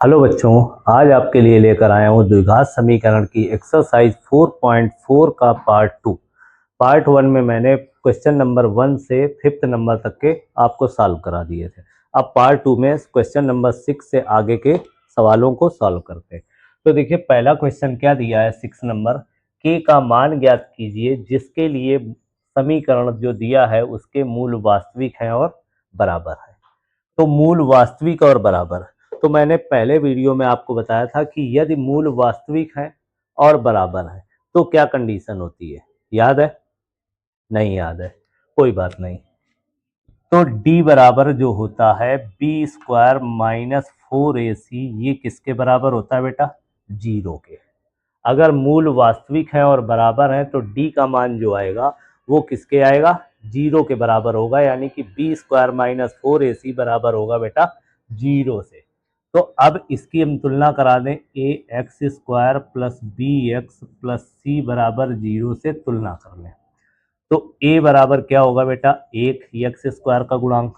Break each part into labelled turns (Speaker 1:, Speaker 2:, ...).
Speaker 1: Hello बच्चों, आज आपके लिए लेकर आया हूँ द्विघात समीकरण की एक्सरसाइज 4.4 का पार्ट 2। पार्ट 1 में मैंने क्वेश्चन नंबर 1 से 5th नंबर तक के आपको सॉल्व करा दिए थे। अब पार्ट 2 में क्वेश्चन नंबर 6 से आगे के सवालों को सॉल्व करते हैं। तो देखिए, पहला क्वेश्चन क्या दिया है, 6 नंबर, के का मान ज्ञात कीजिए जिसके लिए समीकरण जो दिया है उसके मूल वास्तविक हैं और बराबर है। तो मूल वास्तविक और बराबर, तो मैंने पहले वीडियो में आपको बताया था कि यदि मूल वास्तविक है और बराबर है तो क्या कंडीशन होती है, याद है? नहीं याद है, कोई बात नहीं। तो d बराबर जो होता है b² - 4ac, ये किसके बराबर होता है बेटा? 0 के। अगर मूल वास्तविक है और बराबर है तो d का मान जो आएगा वो किसके आएगा? 0 के बराबर होगा, यानी कि b² - 4ac बराबर होगा बेटा 0 से। तो अब इसकी हम तुलना करा दें, ax² + bx + c बराबर 0 से तुलना कर लें। तो a बराबर क्या होगा बेटा? 1 x² का गुणांक।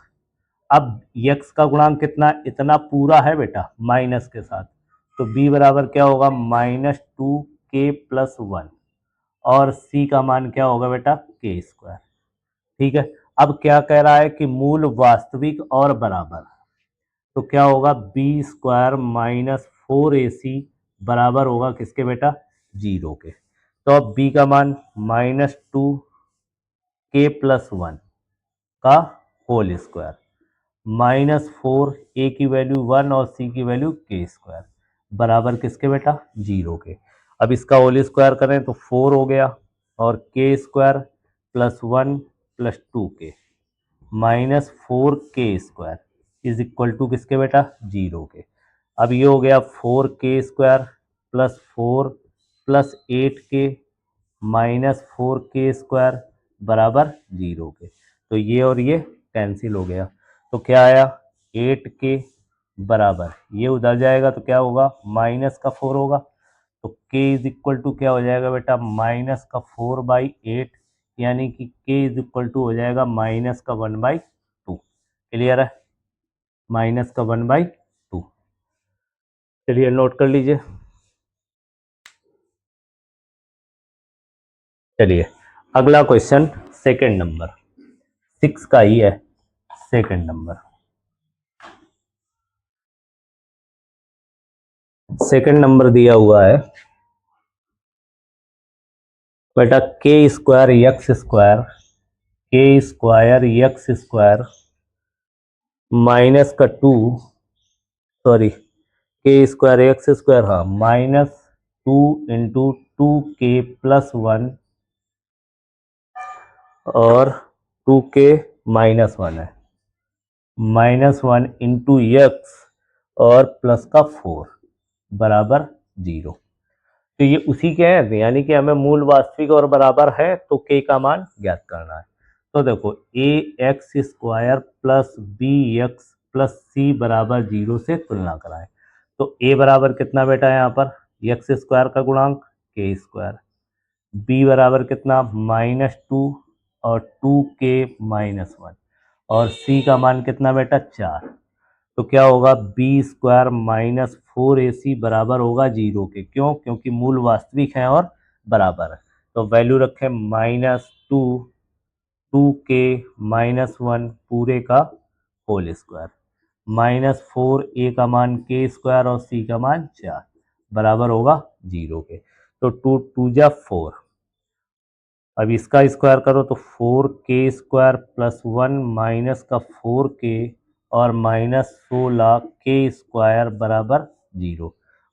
Speaker 1: अब x का गुणांक कितना? इतना पूरा है बेटा, माइनस के साथ। तो b बराबर क्या होगा? -2k + 1। और c का मान क्या होगा बेटा? k²। ठीक है। अब क्या कह रहा है कि मूल वास्तविक और बराबर, तो क्या होगा? b² - 4ac बराबर होगा किसके बेटा? 0 के। तो अब b का मान -2k + 1 का होल स्क्वायर, -4, a की वैल्यू 1 और c की वैल्यू k² बराबर किसके बेटा? 0 के। अब इसका होल स्क्वायर करें तो 4 हो गया, और k² + 1 + 2k -4k² is equal to किसके बेटा? 0 के। अब ये हो गया 4k² + 4 + 8k -4k² बराबर 0 के। तो ये और ये कैंसिल हो गया, तो क्या आया? 8k बराबर, ये उधर जाएगा तो क्या होगा? -4 होगा। तो k इज इक्वल टू क्या हो जाएगा बेटा? -4/8, यानी कि k इज इक्वल टू हो जाएगा -1/2। क्लियर है? -1/2। चलिए नोट कर लीजिए। चलिए अगला क्वेश्चन, सेकंड नंबर, 6 का ही है, सेकंड नंबर। सेकंड नंबर दिया हुआ है बेटा, k² माइनस का 2, सॉरी, k² हाँ, -2 × 2k + 1 और 2k -1 है, -1 × x और प्लस का 4 बराबर 0। तो ये उसी के हैं, यानी कि हमें मूल वास्तविक और बराबर है तो k का मान ज्ञात करना है। तो देखो, ax² + bx + c बराबर 0 से तुलना कराएं। तो a बराबर कितना बेटा? यहाँ पर x² का गुणांक k², b बराबर कितना? -2 और 2k -1, और c का मान कितना बेटा? 4। तो क्या होगा? b² - 4ac बराबर होगा 0 के। क्यों? क्योंकि मूल वास्तविक है और बराबर है। तो वैल्यू रखें -2, 2k -1 पूरे का होल स्क्वायर, -4, a का मान k² और c का मान 4 बराबर होगा 0 के। तो 2 2 जा 4। अब इसका स्क्वायर करो तो 4k² + 1 माइनस का 4k और -16k² बराबर 0।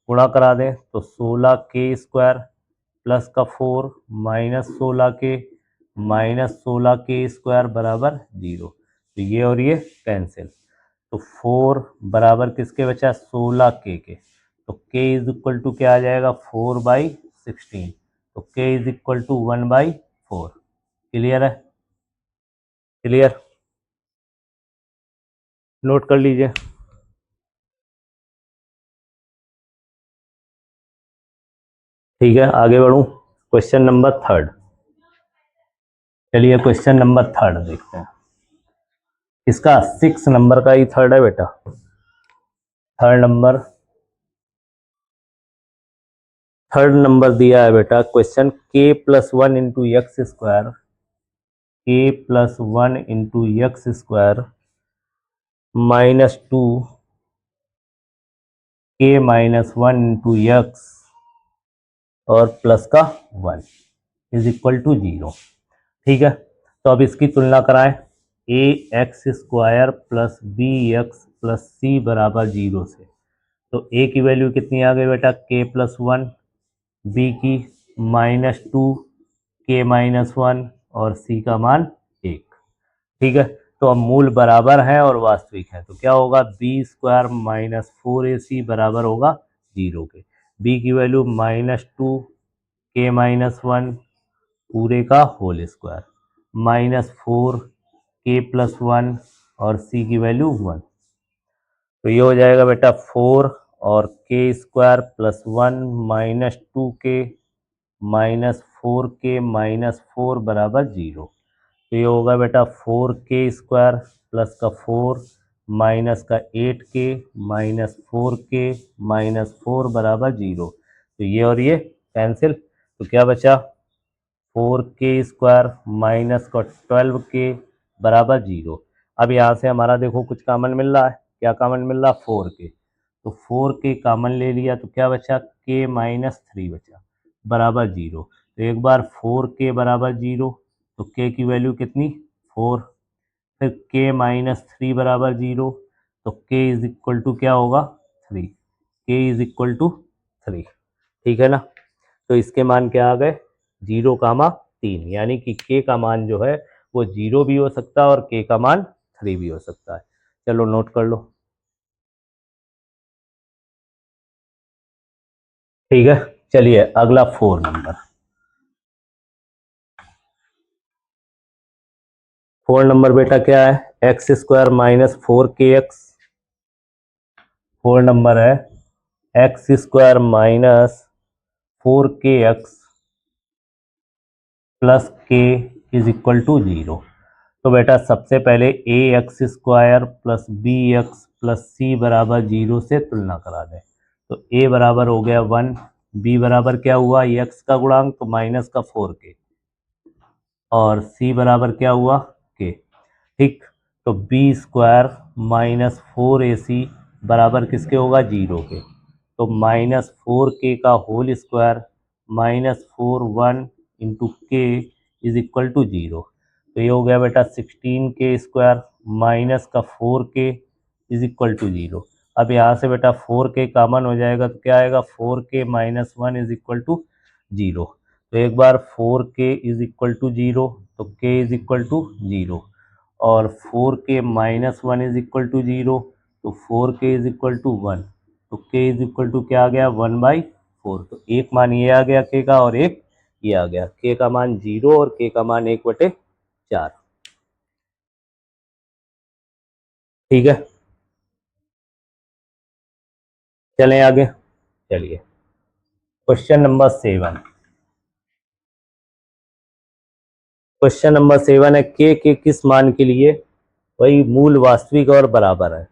Speaker 1: गुणा करा दें तो 16k² प्लस का 4 -16k -16k² बराबर 0। तो ये और ये कैंसिल, तो 4 बराबर किसके बचा? 16k के। तो k इज इक्वल टू क्या आ जाएगा? 4/16। तो k is equal to 1/4। Clear है? क्लियर? नोट कर लीजिए। ठीक है, आगे बढ़ूं। Question number third. चलिए क्वेश्चन नंबर थर्ड देखते हैं। इसका 6 नंबर का ही थर्ड है बेटा। थर्ड नंबर थर्ड नंबर दिया है बेटा question k plus one into x square, k plus one into x square minus two k minus one into x और प्लस का one is equal to zero. ठीक है, तो अब इसकी तुलना कराएं। A x square plus b x plus c बराबर जीरो से, तो ए की वैल्यू कितनी आ गई बेटा के प्लस वन, बी की minus two k minus one और सी का मान एक। ठीक है, तो अब मूल बराबर है और वास्तविक है, तो क्या होगा B square minus four A C बराबर होगा जीरो के। बी की value minus two k minus one पूरे का होल स्क्वायर माइनस फोर के प्लस वन और सी की वैल्यू वन, तो ये हो जाएगा बेटा फोर और के square plus one minus two k minus four k minus four बराबर जीरो। तो ये होगा बेटा फोर के स्क्वायर प्लस का फोर माइनस का एट के minus four k minus four बराबर जीरो। तो ये और ये कैंसिल, तो क्या बचा फोर के स्क्वायर माइनस का ट्वेल्व के बराबर जीरो। अब यहाँ से हमारा देखो कुछ कॉमन मिल रहा है, क्या कॉमन मिल रहा फोर के, तो फोर के कॉमन ले लिया तो क्या बचा के माइनस थ्री बचा बराबर जीरो। तो एक बार फोर के बराबर जीरो, तो के की वैल्यू कितनी फोर, फिर के माइनस थ्री बराबर जीरो, तो के इज इक्वल टू क्या होगा थ्री, के इज इक्वल टू थ्री। ठीक है ना, तो इसके मान क्या आ गए जीरो कामा तीन, यानी कि के का मान जो है वो जीरो भी हो सकता है और के का मान थ्री भी हो सकता है। चलो नोट कर लो। ठीक है, चलिए अगला फोर नंबर। फोर नंबर बेटा क्या है x square minus four k x. Four number है x square minus four k x plus k is equal to zero. तो बेटा सबसे पहले a x square plus b x plus c बराबर zero से तुलना करा दें। तो ए बराबर हो गया वन, बी बराबर क्या हुआ एक्स का गुणांक तो माइनस का फोर के, और सी बराबर क्या हुआ के। ठीक, तो B square minus four A C बराबर किसके होगा जीरो के, तो माइनस फोर के का whole square minus four one into k is equal to zero. तो ये हो गया बेटा सिक्सटीन के स्क्वायर माइनस का four k is equal to zero. अब यहाँ से बेटा फोर के कॉमन हो जाएगा तो क्या आएगा four k minus one is equal to zero. तो एक बार four k is equal to zero, तो k is equal to zero, और four k minus one is equal to zero, तो four k is equal to one, तो k is equal to क्या आ गया one by four. तो एक मान ये आ गया के का और एक ये आ गया, के का मान जीरो और के का मान एक बटे चार। ठीक है, चलें आगे। चलिए question number seven. Question number seven है के किस मान के लिए वही मूल वास्तविक और बराबर है।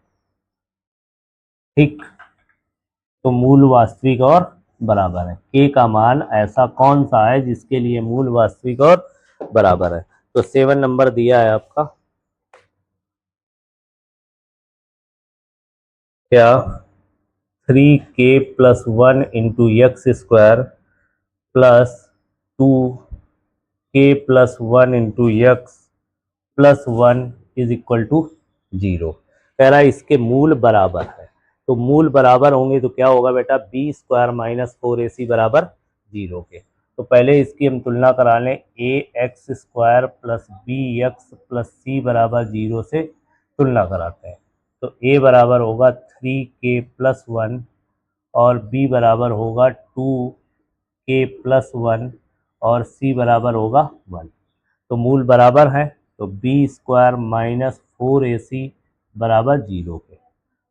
Speaker 1: ठीक, तो मूल वास्तविक और बराबर है, के का मान ऐसा कौन सा है जिसके लिए मूल वास्तविक और बराबर है। तो सेवन नंबर दिया है आपका क्या थ्री के plus one into x square plus two के plus one into x plus one is equal to zero. कह रहा है इसके मूल बराबर है, तो मूल बराबर होंगे तो क्या होगा बेटा B square minus four A C बराबर जीरो के। तो पहले इसकी हम तुलना करा लें a x square plus b x plus c बराबर जीरो से तुलना कराते हैं। तो ए बराबर होगा थ्री के प्लस वन और बी बराबर होगा टू के प्लस वन और सी बराबर होगा वन। तो मूल बराबर है, तो B square minus four A C बराबर जीरो के।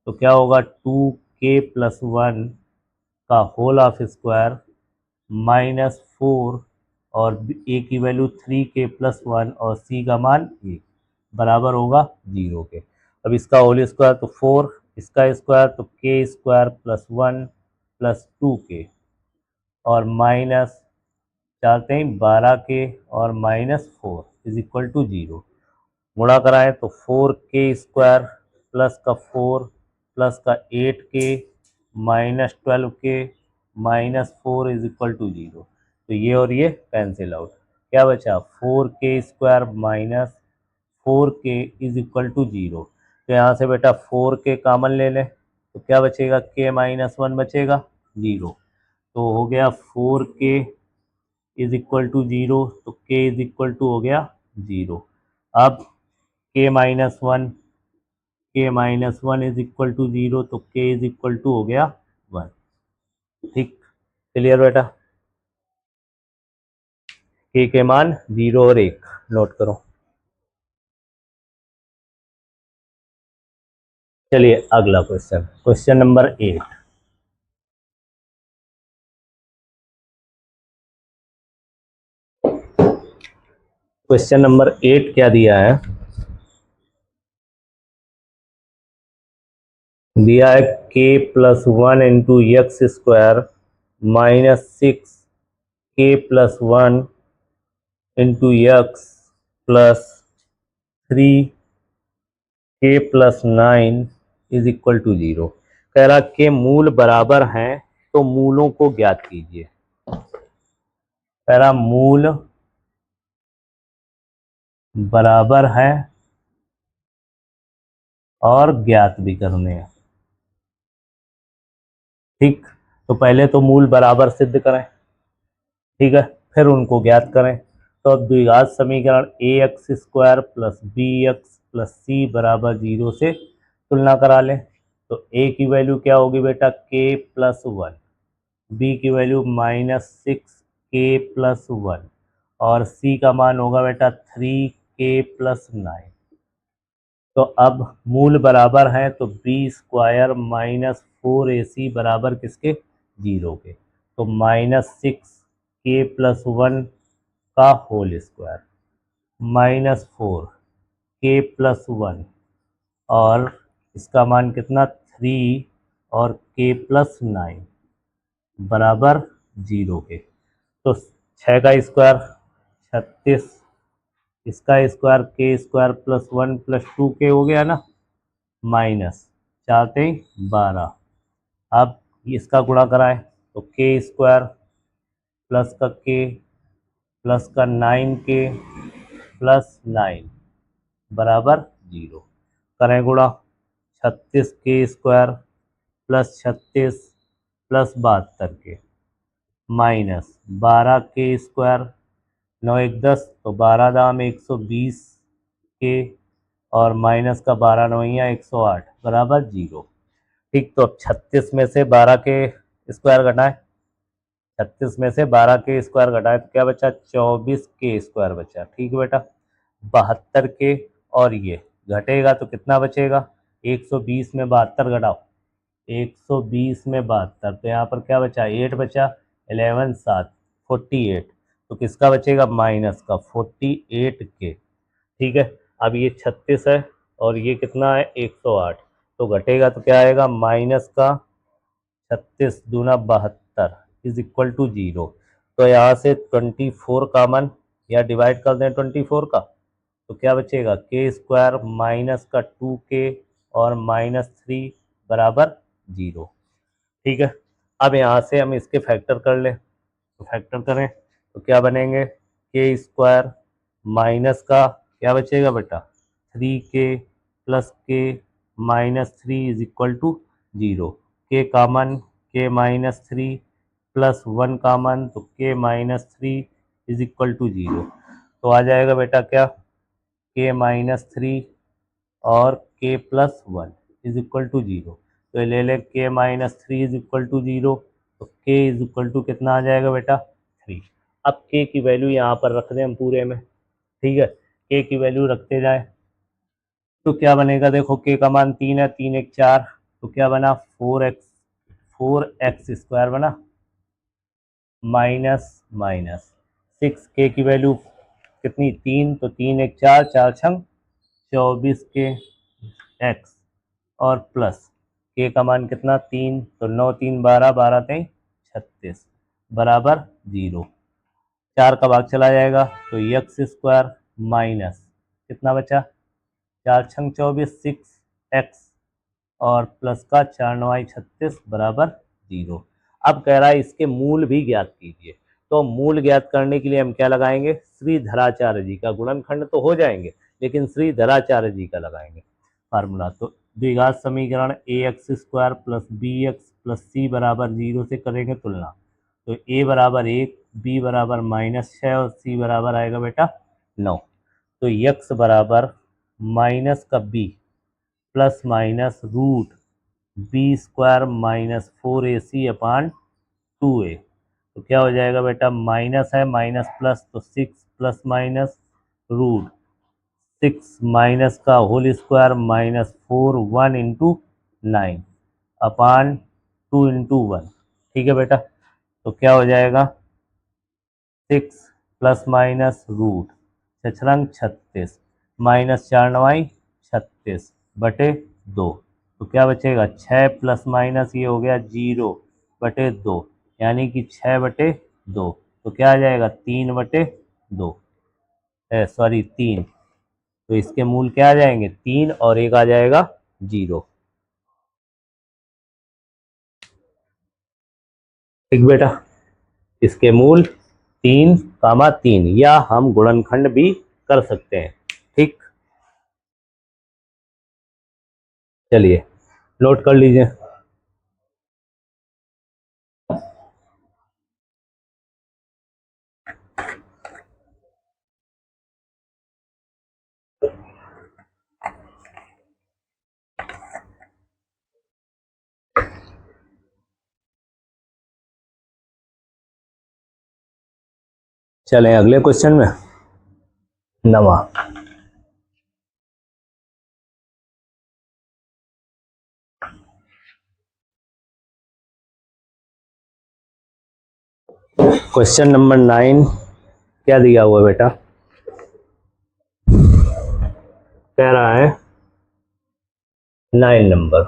Speaker 1: तो क्या होगा टू के प्लस वन का whole of square minus four और ए की वैल्यू थ्री के प्लस वन और सी का मान एक बराबर होगा जीरो के। अब इसका होल स्क्वायर तो फोर, इसका स्क्वायर तो के square plus one plus two के और माइनस चाहते हैं 12 के और -4 इज इक्वल टू 0। गुणा कराएं तो 4k² +4 +8k -12k -4 is equal to 0। तो ये और ये कैंसिल आउट, क्या बचा 4k² -4k is equal to 0। तो यहाँ से बेटा 4k कॉमन ले लें तो क्या बचेगा, k -1 बचेगा 0। तो हो गया 4k इज इक्वल टू 0, तो k इज इक्वल टू हो गया 0। अब k -1 इज इक्वल टू 0, तो k इज इक्वल टू हो गया 1। ठीक, क्लियर बेटा। k के मान 0 और 1 नोट करो। चलिए अगला question, question number 8। Question number 8 क्या दिया है, दिया है k+1 into x² -6k+1 into x +3k+9 is equal to 0। कह रहा के मूल बराबर हैं तो मूलों को ज्ञात कीजिए। कह रहा मूल बराबर है और ज्ञात भी करने हैं। ठीक, तो पहले तो मूल बराबर सिद्ध करें, ठीक है, फिर उनको ज्ञात करें। तो अब द्विघात समीकरण ax² + bx + c बराबर 0 से तुलना करा लें। तो a की वैल्यू क्या होगी बेटा, k+1, b की वैल्यू -6k+1 और c का मान होगा बेटा 3k+9। तो अब मूल बराबर है तो b² -4ac बराबर किसके, 0 के। तो -6k+1 का होल स्क्वायर -4k+1 और इसका मान कितना 3 और k+9 बराबर 0 के। तो 6 का स्क्वायर 36, इसका स्क्वायर k² + 1 + 2k हो गया ना, माइनस चाहते 12। अब इसका गुणा कराएं तो k² प्लस का k प्लस का 9k + 9 बराबर 0। करें गुणा 36k² + 36 + 72k -12k², 9 1 10 तो 12 दाम 120 के और माइनस का 12 9 108 बराबर 0। ठीक, तो अब 36 में से 12 के स्क्वायर घटाएं, 36 में से 12 के स्क्वायर घटाएं तो क्या बचा, 24k² बचा। ठीक है बेटा, 72 के और ये घटेगा तो कितना बचेगा, 120 में 72 घटाओ, 120 में 72 तो यहाँ पर क्या बचा, 8 बचा, 11 7 48। तो किसका बचेगा, माइनस का 48 के। ठीक है, अब ये 36 है और ये कितना है 108, तो घटेगा तो क्या आएगा, माइनस का 36 दूना 72 इज इक्वल टू 0। तो यहाँ से 24 कॉमन या डिवाइड कर दें 24 का तो क्या बचेगा, k² माइनस का 2k और -3 बराबर 0। ठीक है, अब यहाँ से हम इसके फैक्टर कर लें, तो फैक्टर करें तो क्या बनेंगे, k² माइनस का क्या बचेगा बेटा 3k + k -3 is equal to 0। k common, k -3 + 1 common तो k -3 इज इक्वल टू 0। तो आ जाएगा बेटा क्या, k -3 और k + 1 इज इक्वल टू 0। तो ये ले लें k -3 इज इक्वल टू 0, तो k इज इक्वल टू कितना आ जाएगा बेटा 3। अब k की वैल्यू यहाँ पर रख दें हम पूरे में, ठीक है, k की वैल्यू रखते जाए तो क्या बनेगा, देखो k का मान 3 है, 3 1 4 तो क्या बना 4x² बना माइनस माइनस 6k की वैल्यू कितनी 3, तो 3 1 4 4 छंग 24 के x और प्लस k का मान कितना 3, तो 9 3 12 12 3 36 बराबर 0। 4 का भाग चला जाएगा तो एक्स स्क्वायर माइनस कितना बचा, 4×6 = 24, 6x और प्लस का 4×9 = 36 बराबर 0। अब कह रहा है इसके मूल भी ज्ञात कीजिए। तो मूल ज्ञात करने के लिए हम क्या लगाएंगे, श्रीधराचार्य जी का। गुणनखंड तो हो जाएंगे लेकिन श्रीधराचार्य जी का लगाएंगे फार्मूला। तो द्विघात समीकरण ax² + bx + c बराबर 0 से करेंगे तुलना। तो a बराबर 1, b बराबर -6 और c बराबर आएगा बेटा 9। तो x बराबर माइनस का b plus minus root b² - 4ac/2a। तो क्या हो जाएगा बेटा, माइनस है माइनस प्लस तो 6 प्लस माइनस रूट 6 माइनस का होल स्क्वायर -4 1 × 9/2 × 1। ठीक है बेटा, तो क्या हो जाएगा 6 प्लस माइनस रूट 6×36 -4×9 = 36 बटे 2। तो क्या बचेगा 6 प्लस माइनस ये हो गया 0 बटे 2, यानी कि 6 बटे 2। तो क्या आ जाएगा 3 बटे 2, सॉरी 3। तो इसके मूल क्या आ जाएंगे 3 और एक आ जाएगा 0। ठीक बेटा, इसके मूल 3, 3 या हम गुणनखंड भी कर सकते हैं। ठीक, चलिए नोट कर लीजिए। चलें अगले क्वेश्चन में। नवा क्वेश्चन नंबर 9 क्या दिया हुआ बेटा, कह रहा है 9 नंबर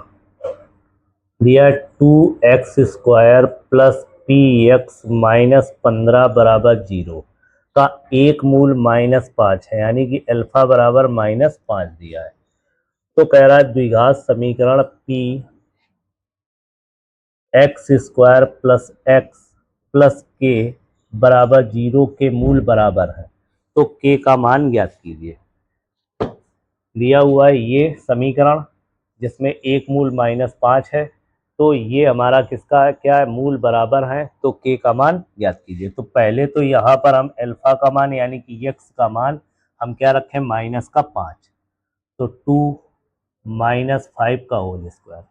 Speaker 1: दिया 2x² + px - 15 बराबर 0 का एक मूल -5 है, यानी कि अल्फा बराबर -5 दिया है। तो कह रहा है द्विघात समीकरण p x² + x + k बराबर 0 के मूल बराबर है। तो k का मान ज्ञात कीजिए। दिया हुआ है ये समीकरण जिसमें एक मूल -5 है। तो ये हमारा किसका है, क्या है, मूल बराबर है। तो k का मान ज्ञात कीजिए। तो पहले तो यहाँ पर हम अल्फा का मान यानी कि x का मान हम क्या रखें, -5। तो 2 -5 का होल स्क्वायर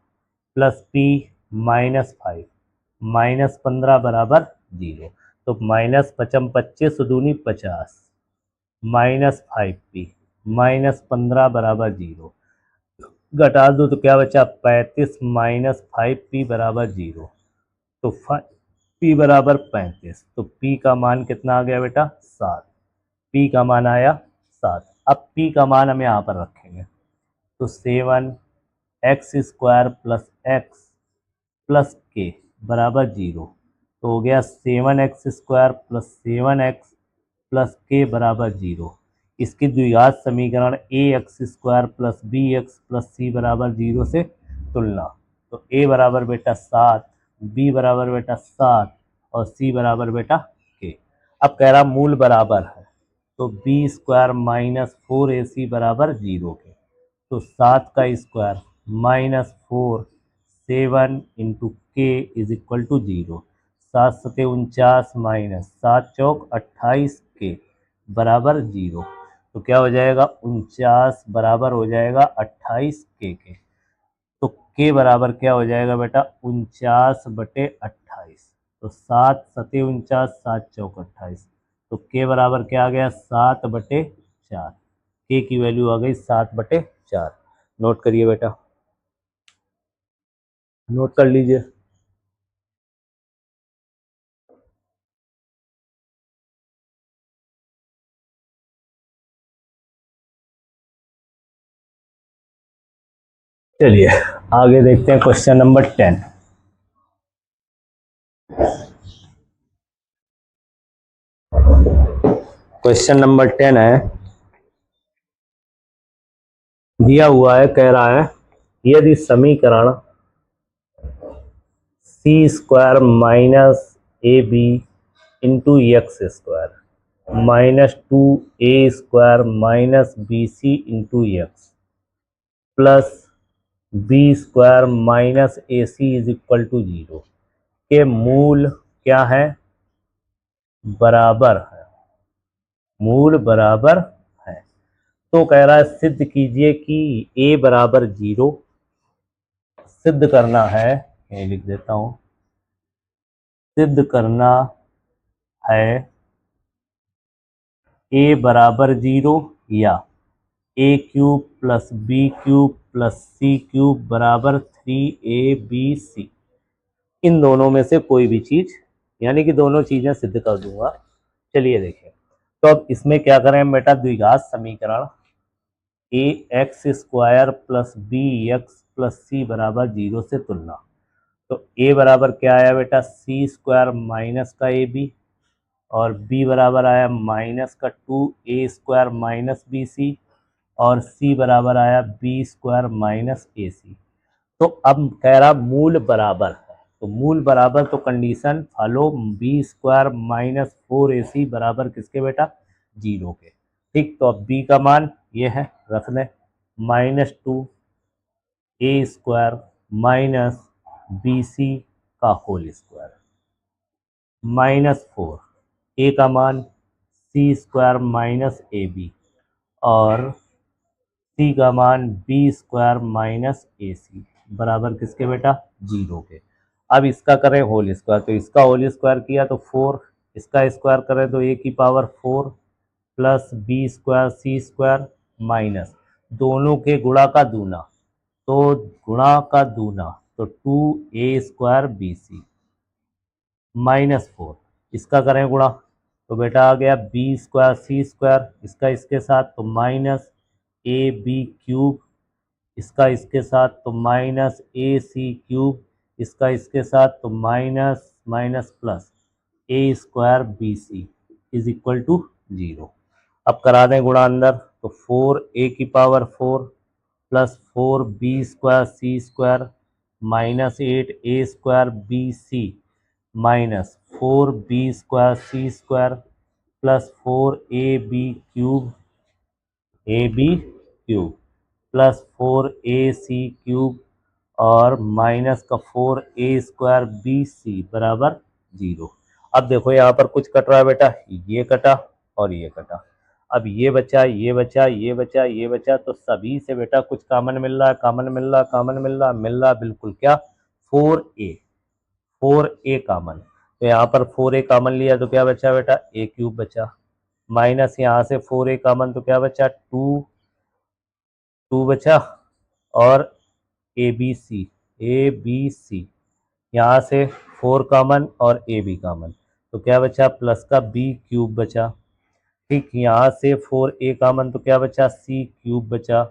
Speaker 1: प्लस p -5 -15 बराबर 0। तो -5×5 = 50 -5p -15 बराबर 0। घटा दो तो क्या बचा 35 -5p बराबर 0। तो p बराबर 35। तो p का मान कितना आ गया बेटा 7। p का मान आया 7। अब p का मान हम यहाँ पर रखेंगे। तो 7x² + x + k बराबर 0। तो हो गया 7x² + 7x + k बराबर 0। इसकी द्विघात समीकरण ax² + bx + c बराबर 0 से तुलना। तो a बराबर बेटा 7, b बराबर बेटा 7 और c बराबर बेटा k। अब कह रहा मूल बराबर है। तो b² - 4ac बराबर 0 के। तो 7 का स्क्वायर -4 7 × k = 0। 7×7 = 49 7 चौक 28 k बराबर 0। तो क्या हो जाएगा 49 बराबर हो जाएगा 28 के। तो k बराबर क्या हो जाएगा बेटा 49/28। तो 7×7 = 49 7 चौक 28। तो k बराबर क्या आ गया 7/4। k की वैल्यू आ गई 7/4। नोट करिए बेटा, नोट कर लीजिए। चलिए आगे देखते हैं क्वेश्चन नंबर 10। क्वेश्चन नंबर 10 है, दिया हुआ है, कह रहा है यदि समीकरण c square minus A b into x square minus 2a square minus B c into x plus b square minus A c is equal to 0 के मूल क्या है, बराबर है, मूल बराबर है। तो कह रहा है सिद्ध कीजिए कि a बराबर 0 सिद्ध करना है, ये लिख देता हूं, सिद्ध करना है a बराबर 0 या a cube plus b cube plus c cube बराबर 3abc, इन दोनों में से कोई भी चीज, यानी कि दोनों चीजें सिद्ध कर दूंगा। चलिए देखें, तो अब इसमें क्या करें बेटा, द्विघात समीकरण a x square plus b x plus c बराबर 0 से तुलना। तो ए बराबर क्या आया बेटा, सी स्क्वायर माइनस का ए बी, और बी बराबर आया माइनस का 2a square minus B C, और सी बराबर आया बी स्क्वायर माइनस ए सी। तो अब कह रहा मूल बराबर है, तो मूल बराबर, तो condition follow, b square minus 4ac बराबर किसके बेटा, 0 के। ठीक, तो अब b का मान ये है, रख लें, minus 2a square minus B C का होल स्क्वायर माइनस 4, ए का मान सी स्क्वायर माइनस ए बी, और सी का मान बी स्क्वायर माइनस ए सी बराबर किसके बेटा, 0 के। अब इसका करें होल स्क्वायर, तो इसका होल स्क्वायर किया तो 4, इसका स्क्वायर करें तो a की power 4 plus b square c square minus दोनों के गुणा का दूना, तो गुणा का दूना, तो 2a square b c minus 4, इसका करें गुणा तो बेटा आ गया बी स्क्वायर सी स्क्वायर, इसका इसके साथ तो माइनस ए बी क्यूब, इसका इसके साथ तो माइनस ए सी क्यूब, इसका इसके साथ तो minus minus plus a square b c is equal to 0। अब करा दें गुणा अंदर, तो 4a की power 4 plus 4b square c square minus 8a square b c minus 4b square c square plus 4ab cube plus 4ac cube और minus का 4a square b c बराबर 0। अब देखो यहाँ पर कुछ कट रहा है बेटा, ये कटा और ये कटा, अब ये बचा, ये बचा, ये बचा, ये बचा, तो सभी से बेटा कुछ कॉमन मिल रहा है, कॉमन मिल रहा है, कॉमन मिल रहा है बिल्कुल, क्या, 4a, 4a कॉमन, तो यहाँ पर 4a कॉमन लिया तो क्या बचा बेटा, a क्यूब बचा, माइनस यहाँ से 4a कॉमन तो क्या बचा, 2 बचा, और ए बी सी यहाँ से 4 कॉमन और ए बी कॉमन, तो क्या बचा, प्लस का बी क्यूब बचा। ठीक, यहाँ से 4a कॉमन तो क्या बचा, सी क्यूब बचा,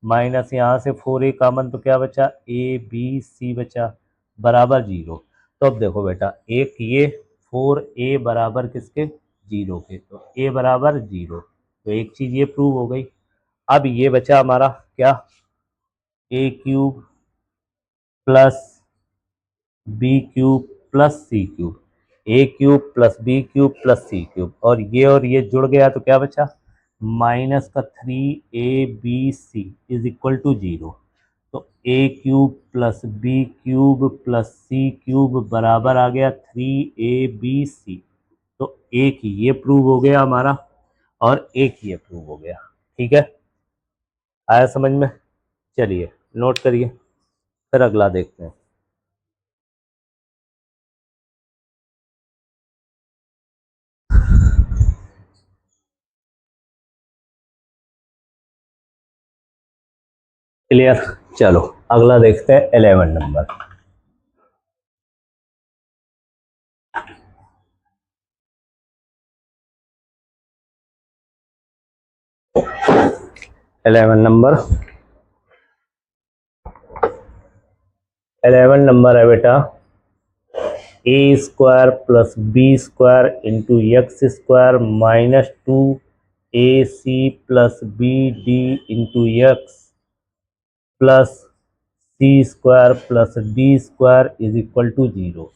Speaker 1: माइनस यहाँ से 4a कॉमन तो क्या बचा, ए बी सी बचा बराबर 0। तो अब देखो बेटा, एक ये 4a बराबर किसके, 0 के, तो a बराबर 0, तो एक चीज़ ये प्रूव हो गई। अब ये बचा हमारा क्या, a cube plus b cube plus c cube, a cube plus b cube plus c cube, और ये जुड़ गया तो क्या बचा, माइनस का 3abc इज इक्वल टू 0। तो a cube plus b cube plus c cube बराबर आ गया 3abc। तो एक ये प्रूव हो गया हमारा और एक ये प्रूव हो गया। ठीक है, आया समझ में, चलिए नोट करिए, फिर अगला देखते हैं। क्लियर, चलो अगला देखते हैं 11 नंबर। नंबर 11 नंबर है बेटा, a square plus b square into x square minus 2ac plus b d into x plus c square plus d square is equal to 0।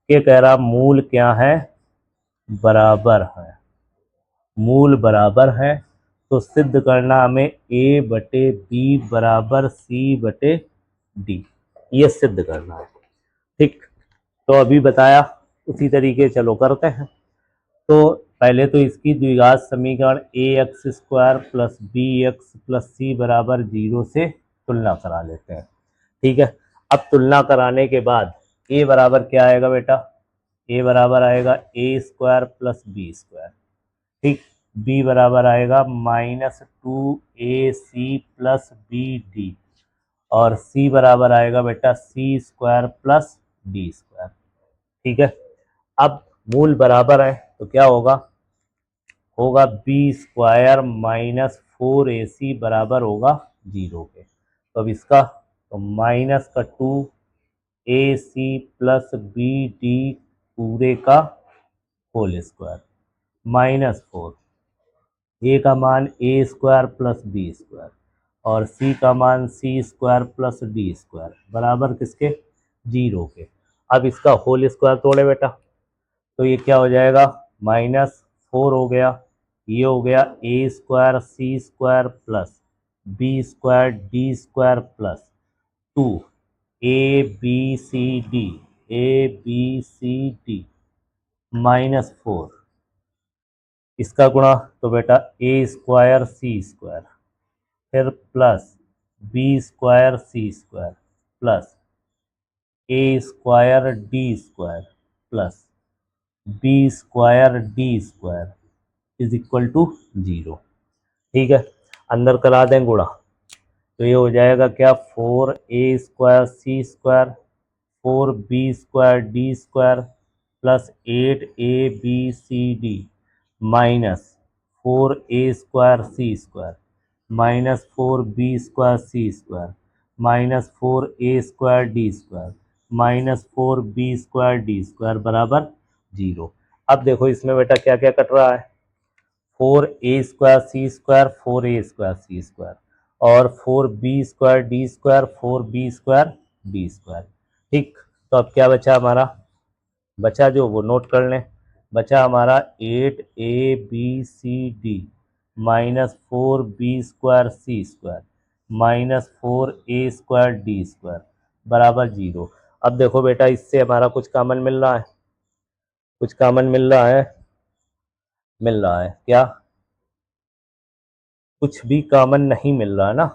Speaker 1: ये कह रहा मूल क्या है, बराबर है। मूल बराबर है तो सिद्ध करना हमें ए बटे बी बराबर सी बटे डी, ये सिद्ध करना है। ठीक, तो अभी बताया उसी तरीके चलो करते हैं। तो पहले तो इसकी द्विघात समीकरण a x square plus b x plus c बराबर 0 से तुलना करा लेते हैं। ठीक है, अब तुलना कराने के बाद ए बराबर क्या आएगा बेटा, ए बराबर आएगा ए स्क्वायर प्लस बी स्क्वायर। ठीक, बी बराबर आएगा -2ac प्लस बी डी, और सी बराबर आएगा बेटा सी स्क्वायर प्लस डी स्क्वायर। ठीक है, अब मूल बराबर है तो क्या होगा, होगा बी स्क्वायर माइनस 4ac बराबर होगा 0 के। तो अब इसका तो माइनस का 2ac प्लस बी डी पूरे का होल स्क्वायर माइनस 4, ए का मान ए स्क्वायर प्लस बी स्क्वायर और सी का मान C square plus d square बराबर किसके, 0 के। अब इसका होल स्क्वायर तोड़े बेटा, तो ये क्या हो जाएगा, -4 हो गया, ये हो गया a square c square plus b square d square plus 2 a b c d, a b c d -4, इसका गुणा तो बेटा ए स्क्वायर सी स्क्वायर फिर plus b square c square plus a square d square plus b square d square is equal to 0। ठीक है, अंदर करा दें गुणा, तो ये हो जाएगा क्या, 4a square c square 4b square d square plus 8abcd minus 4a square c square minus 4b square c square minus 4a square d square minus 4b square d square बराबर 0। अब देखो इसमें बेटा क्या क्या कट रहा है, 4a square c square 4a square c square और 4b square d square 4b square d square. ठीक, तो अब क्या बचा हमारा, बचा जो वो नोट कर लें, बचा हमारा 8abcd minus 4b square c square minus 4a square d square बराबर 0। अब देखो बेटा इससे हमारा कुछ कॉमन मिल रहा है, कुछ कॉमन मिल रहा है, मिल रहा है क्या, कुछ भी कॉमन नहीं मिल रहा ना,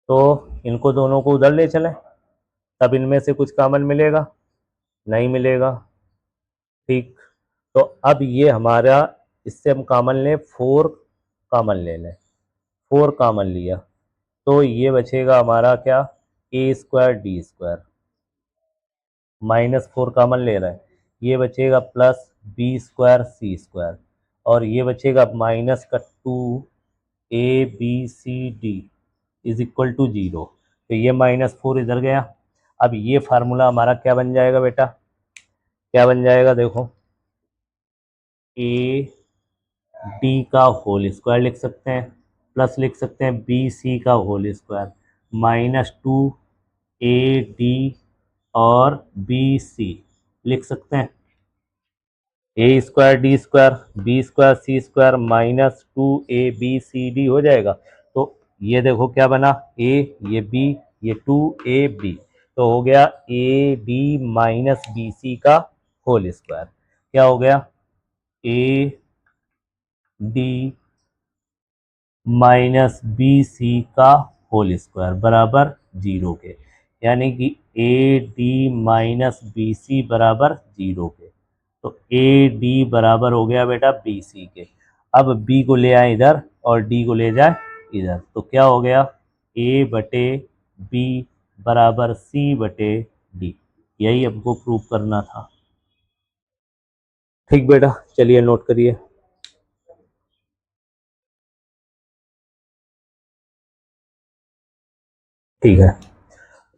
Speaker 1: तो इनको दोनों को उधर ले चलें, तब इनमें से कुछ कॉमन मिलेगा, नहीं मिलेगा। ठीक, तो अब ये हमारा, इससे हम कॉमन लें 4 कॉमन ले लें, 4 कॉमन लिया तो ये बचेगा हमारा क्या, ए स्क्वायर डी स्क्वायर -4 कॉमन ले रहा है, ये बचेगा plus b square c square और ये बचेगा माइनस का 2abcd इज इक्वल टू 0। तो ये -4 इधर गया। अब ये फार्मूला हमारा क्या बन जाएगा बेटा, क्या बन जाएगा देखो, ए डी का होल स्क्वायर लिख सकते हैं प्लस लिख सकते हैं बी सी का होल स्क्वायर -2ab और बी सी लिख सकते हैं, a square d square b square c square -2abcd हो जाएगा। तो ये देखो क्या बना, ए ये बी ये 2ab, तो हो गया a d minus B C का होल स्क्वायर, क्या हो गया, a d minus B C का होल स्क्वायर बराबर 0 के, यानी कि a d minus B c बराबर 0 के। तो ए डी बराबर हो गया बेटा बी सी के। अब बी को ले आए इधर और डी को ले जाए इधर, तो क्या हो गया, ए बटे बी बराबर सी बटे डी, यही हमको प्रूव करना था। ठीक बेटा, चलिए नोट करिए। ठीक है,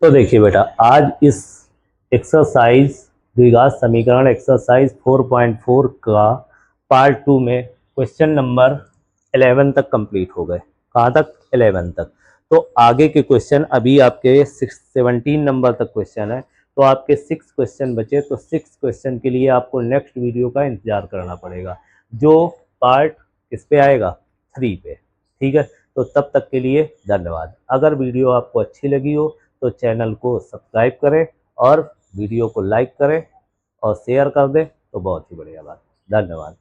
Speaker 1: तो देखिए बेटा आज इस एक्सरसाइज द्विघात समीकरण एक्सरसाइज 4.4 का पार्ट 2 में क्वेश्चन नंबर 11 तक कंप्लीट हो गए। कहाँ तक? 11 तक। तो आगे के क्वेश्चन अभी आपके 17 नंबर तक क्वेश्चन है, तो आपके 6 क्वेश्चन बचे। तो 6 क्वेश्चन के लिए आपको नेक्स्ट वीडियो का इंतजार करना पड़ेगा, जो पार्ट किस पे आएगा? 3 पे। ठीक है, तो तब तक के लिए धन्यवाद। अगर वीडियो आपको अच्छी लगी हो तो चैनल को सब्सक्राइब करें और वीडियो को लाइक करें और शेयर कर दें, तो बहुत ही बढ़िया बात। धन्यवाद।